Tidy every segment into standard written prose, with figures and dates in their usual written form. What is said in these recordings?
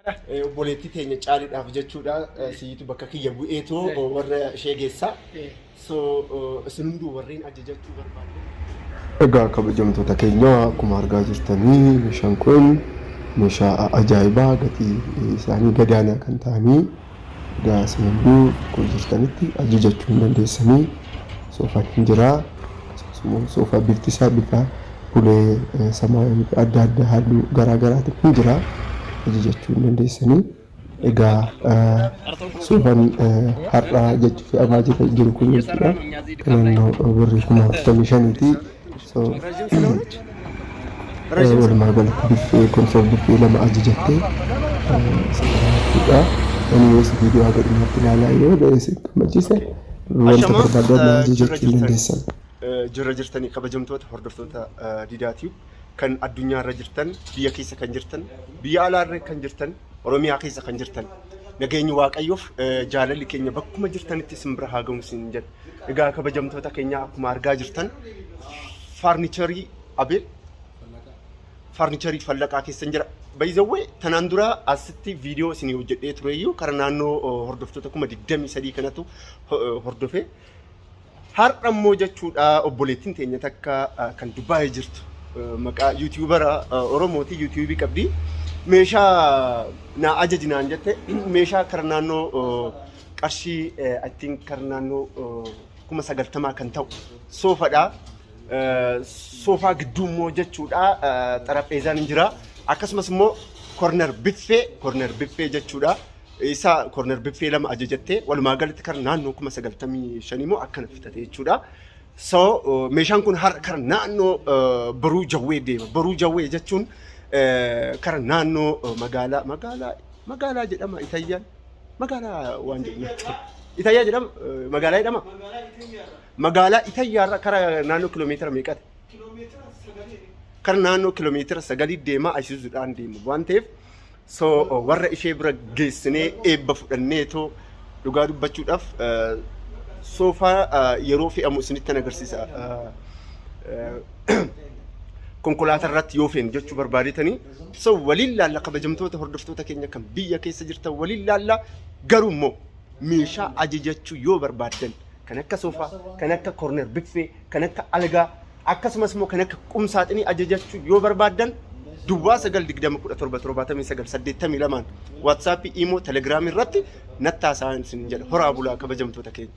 obboleettii teenya caaliidhaaf jechuudha siyitu bakka kiyya bu'eetoo warra ishee geessaa so isin hunduu warreen ajajachuu barbaadde. Egaa kabajamtoota keenya akkuma argaa jirtanii meeshaan kun meeshaa ajaa'ibaa gatii isaanii gadaanaa kan ta'anii egaa isin hunduu kun jirtanitti ajajachuu hin dandeessanii soofaan hin jiraa akkasumas soofaa bifti isaa bifa bulee samaayii adda addaa halluu garaa garaatiin hin jiraa. ajajachuu hin dandeessanii egaa soofaan har'aa jechuuf amaa jiru kun jechuudha kan naannoo birrii 45,000ti so walumaa galatti biffee konsool biffee lama ajajattee jechuudha anyways viidiyoo haga dhumatti ilaalaa yoo dheesse machiise wanta barbaadan ajajachuu hin dandeessan. Jirra jirtanii kabajamtoota hordoftoota Didaatiif kan addunyaa irra jirtan biyya keessa kan jirtan biyya alaa irra kan jirtan Oromiyaa keessa kan jirtan nageenyi waaqayyoof jaalalli keenya bakkuma jirtanitti isin bira haa ga'u isin jedha. Egaa kabajamtoota keenya akkuma argaa jirtan farnicharii Abeel farnicharii Fallaqaa keessa jira. Bayzawwee tanaan dura asitti viidiyoo isin hojjedhee tureyyuu karaa naannoo hordoftoota 23 kanatu hordofee har'a immoo jechuudha obboleettiin teenya takka kan Dubaayii jirtu maqaa yuutiyuubara Oromooti yuutiyuubii qabdi meeshaa na ajajinaan jette meeshaa karaa naannoo qarshii I think karaa naannoo 90,000 kan ta'u soofadha soofaa gidduu immoo jechuudha xarapheezaan hin jira akkasumas immoo corner biffee jechuudha isa corner biffee lama ajajattee walumaa galatti karaa naannoo 95,000 immoo akkana fitate jechuudha. So meeshaan kun har'a karaa naannoo Baruu Jawwee deema. Baruu Jawwee jechuun karaa naannoo magaalaa jedhama Itayyaan magaalaa waan jedhamu Itayyaa jedhama magaalaa jedhama magaalaa Itayyaarra karaa naannoo kiiloomeetira meeqati? Karaa naannoo kiiloomeetira 9 deema Isuzuudhaan deemu waan ta'eef so warra ishee bira geessinee eebba fudhanneetoo dhugaa dubbachuudhaaf soofaa yeroo fe'amu isinitti agarsiisa konkolaataa irratti yoo fe'an jechuu barbaadetanii so waliin laalla kabajamtoota hordoftoota keenya kan biyya keessa jirtan waliin laalla garuu immoo meeshaa ajajachuu yoo barbaaddan kan akka soofaa kan akka corner biffee kan akka algaa akkasumas immoo kan akka qumsaaxinii ajajachuu yoo barbaaddan Duwwaa 927 WhatsApp imo Telegram irratti nattaasaa isin jedha horaa bulaa kabajamtoota keenya.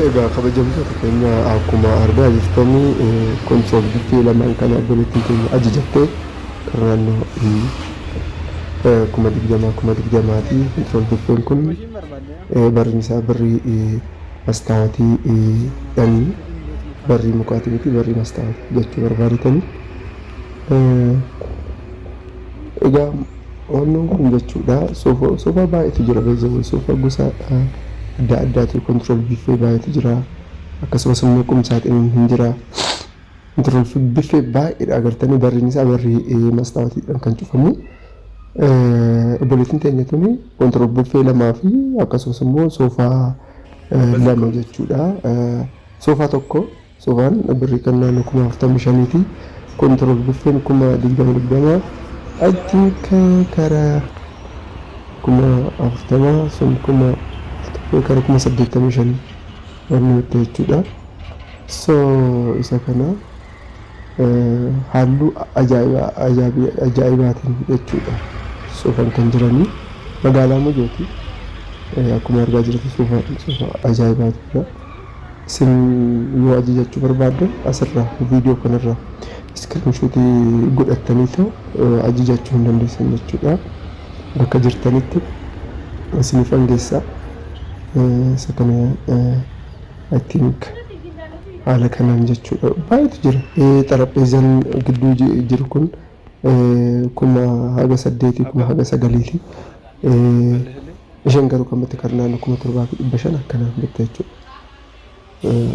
Egaa kabajamtoota keenya akkuma argaa jirtanii konsool biffee lamaan kana obboleettiin keenya ajajattee karaa naannoo 20,000ti konsool biffeen kun barri isaa birrii mastaawatii dhanii barri mukaatii miti barri mastaawatii jechuu barbaadetanii egaa wannoon kun jechuudha soofaa baay'eetu jira beezawwan soofaa gosa adda addaatu kontirool biffee baay'eetu jira akkasumas immoo qumsaaxiniin hin jira kontirool biffee baay'eedha agartanii barriin isaa barrii mastaawatiidhaan kan cufamu obboleettiin teenya tuni kontirool biffee lamaa fi akkasumas immoo soofaa lama jechuudha soofaa tokko soofaan birrii kan naannoo 45,000ti kontirool biffeen 20,000 I think karaa 40,000 sun karaa 85,000 wanni nuti jechuudha so isa kana halluu ajaa'ibaatiin jechuudha soofaan kan jiranii magaalaa Mojooti akkuma argaa jirtu soofaa ajaa'ibaatidha. Isin yoo ajajachuu barbaaddan asirraa viidiyoo kanarraa iskiriinshotii godhattanii ajajachuu hin dandeessan jechuudha. Bakka jirtanitti isiniif angeessaa isa kana I think haala kanaan jechuudha baay'eetu jira. Xarapheezaan gidduu jiru kun 8,000 isheen garuu kan bitte karaa naannoo 7,500 akkanaan bitte jechuudha.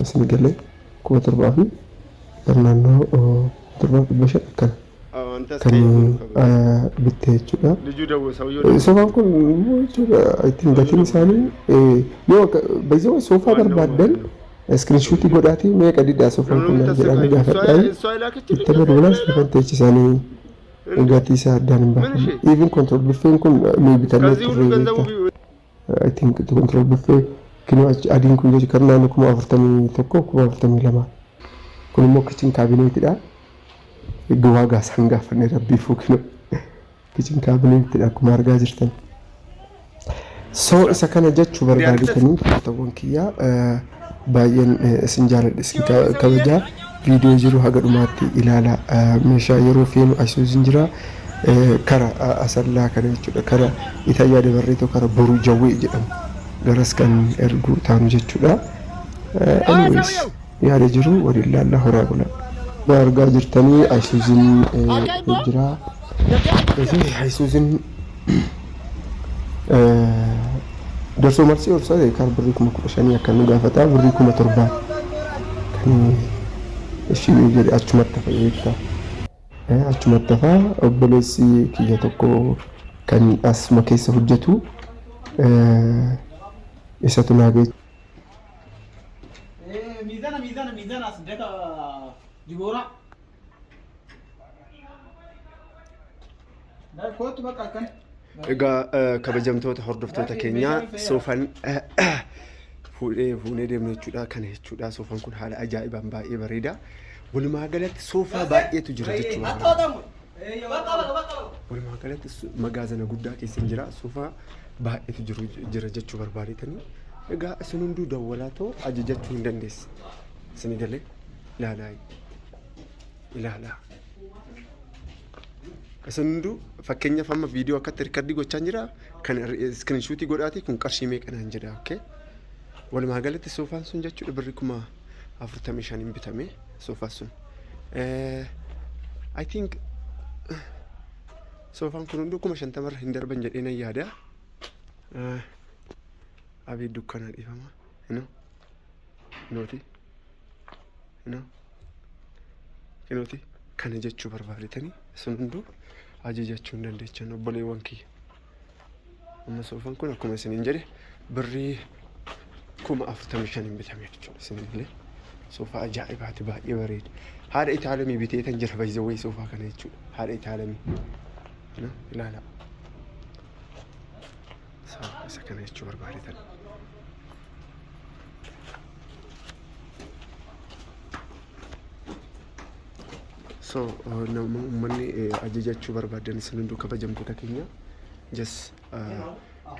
Isin galee 7,000 karaa naannoo 7,500 akkana kan bitte jechuudha. Soofaan kun jechuudha I think gatiin isaanii yoo bayzawwan soofaa barbaaddan iskiriinshotii godhaatii meeqa diddaa soofaan kun jedhamee gaafadhaa itti madoolas kan teechisaanii gatii isaa addaan hin baafamu. Even control buffeen kun nuyi bitannee turre I think control buffee kinoo adiin kun jechuun kan naannoo 41,42 kun immoo kitchen cabinet-dha. Gawaa gaas hangaafanne rabbiifuu kinoo kitchen cabinet-dha akkuma argaa jirtan. So isa kana jechuu barbaadetanii fotoowwan kiyyaa baay'een isin jaaladha isin kabajaa viidiyoo jiru haga dhumaatti ilaala meeshaa yeroo feenu Isuuziin jira kara asallaa kana jechuudha kara Itaayyaa Dabarreetoo kara Boruu Jawwee jedhamu garas kan ergu taanu jechuudha. Anyways yaada jiru waliin ilaalla horaa bula. Argaa jirtanii Isuuziin jira. Isuuziin Darsoo marsii orsaa kar birrii 15,000 akka nu gaafata birrii 7,000 kan ishii jedhe achumatti fayyadta. Achumatti faa obboleessi kiyya tokko kan asuma keessa hojjetu isatu naagee. Miizana asdaka Diboora. Kootu bakka akkan. Egaa kabajamtoota hordoftoota keenyaa soofaan fuudhee deemnu jechuudha kana jechuudha soofaan kun haala ajaa'ibaan baay'ee bareeda walumaa galatti soofaa baay'eetu jira jechuudha walumaa galatti magaazana guddaa keessa jira soofaa baay'eetu jira jechuu barbaadetanii egaa isin hunduu dawwalaa ta'u ajajachuu hin dandeessi isin galee ilaalaa isin hunduu fakkeenyaaf amma viidiyoo akkatti riikardii gochaa jira kan iskiriinshuutii godhaati kun qarshii meeqanaan jedha okay walumaa galatti soofaan sun jechuudha birrii 45,000 bitame soofaan sun I think soofaan kun hunduu 50,000 hin darban jedhee nan yaada abid dukkanaa dhiifama kinooti kana jechuu barbaadetanii isin hunduu ajajachuu hin dandeechan obboleewwan kiyya amma soofaan kun akkuma isiniin jedhe birrii 45,000 bitame jechuudha isiniin illee soofaa ajaa'ibaati baay'ee bareeda haadha itaalamii biteetan jira baay'ee soofaa kana jechuudha haadha itaalamii ilaala isa kana jechuu barbaadetan so uummanni ajajachuu barbaadan isin hunduu kabajamtoota keenya jas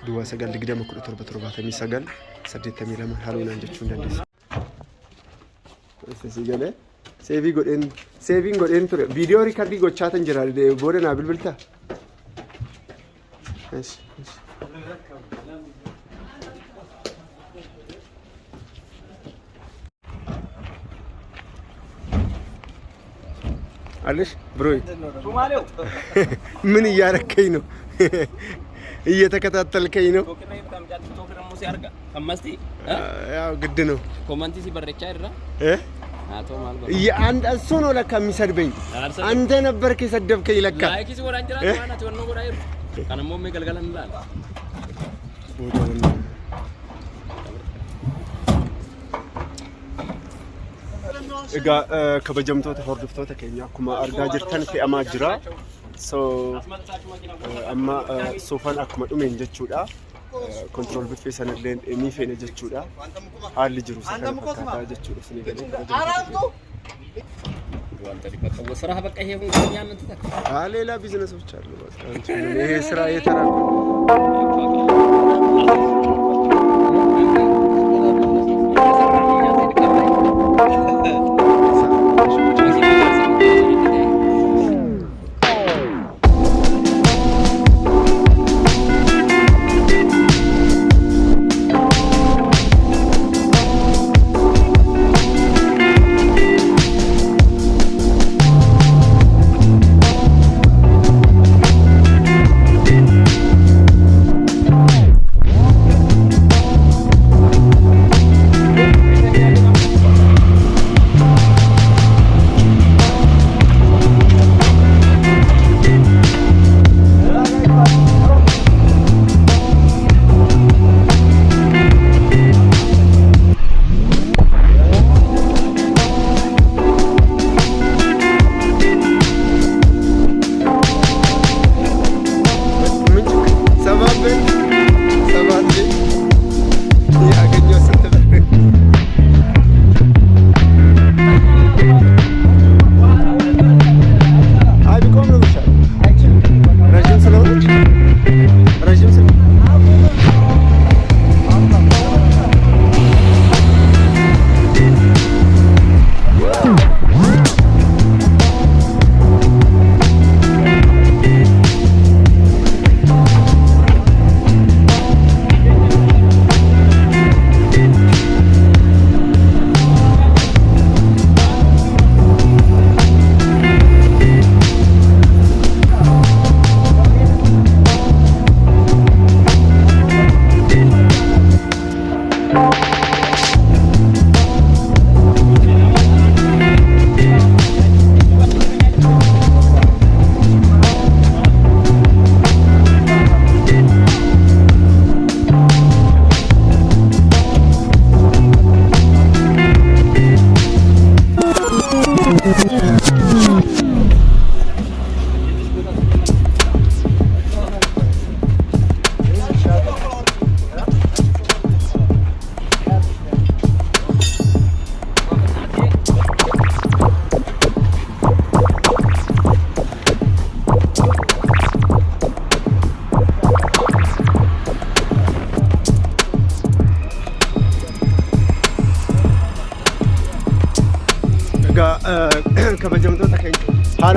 duwwaa 920 17 haluunaan jechuu dandeessa. Isii galee seeviin godheen ture viidiyoo riikardii gochaatan jira booda naa bilbiltaa. አለሽ ብሮይ ምን እያረከኝ ነው? እየተከታተልከኝ ነው? ያው ግድ ነው። ኮመንት ሲበረቻ አይደራ አቶ ማልጎ አንድ እሱ ነው ለካ የሚሰድበኝ አንተ ነበርክ የሰደብከኝ ለካ ላይክ ሲወራ እንጀራ ማለት ወኖ ጎዳ ይሩ ከነሞ መገልገለን ይላል egaa kabajamtoota hordoftoota keenya akkuma argaa jirtan fe'amaa jira so amma soofaan akkuma dhumeen jechuudha control buffee sanallee ni feene jechuudha haalli jiru sana fakkaataa jechuudha isin galee ስራ በቃ ይሄ ሁሉ ያንተ ተካ ሌላ ቢዝነሶች አሉ በቃ ይሄ ስራ የተራ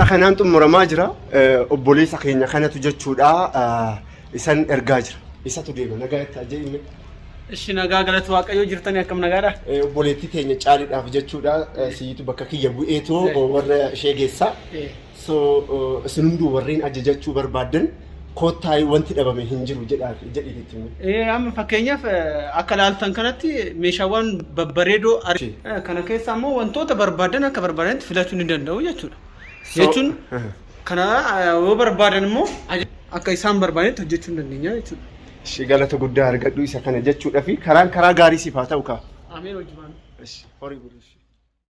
kanaan xumuramaa jira. Obboleessa keenya kanatu jechuudha. Isan ergaa jira. Isatu deema nagaa itti ajjeefne. Ishi nagaa galatu waaqayyoo jirtanii akkam nagaadha? Obboleettii teenya caaliidhaaf jechuudha. Siyitu bakka kiyya bu'eetoo warra ishee geessaa. So isin hunduu warreen ajajachuu barbaadan koottaay wanti dhabame hin jiru jedhiitti. Amma fakkeenyaaf akka laaltan kanatti meeshaawwan babbareedoo kana keessa ammoo wantoota barbaadan akka barbaadanitti filachuu ni danda'u jechuudha. Jechuun kana yoo barbaadan immoo akka isaan barbaadanitti hojjechuu ni dandeenya jechuudha. Ishee galata guddaa argadhu isa kana jechuudha fi karaa gaarii siif haa ta'u kaa. Ameen hojii baanu. Horii buluu.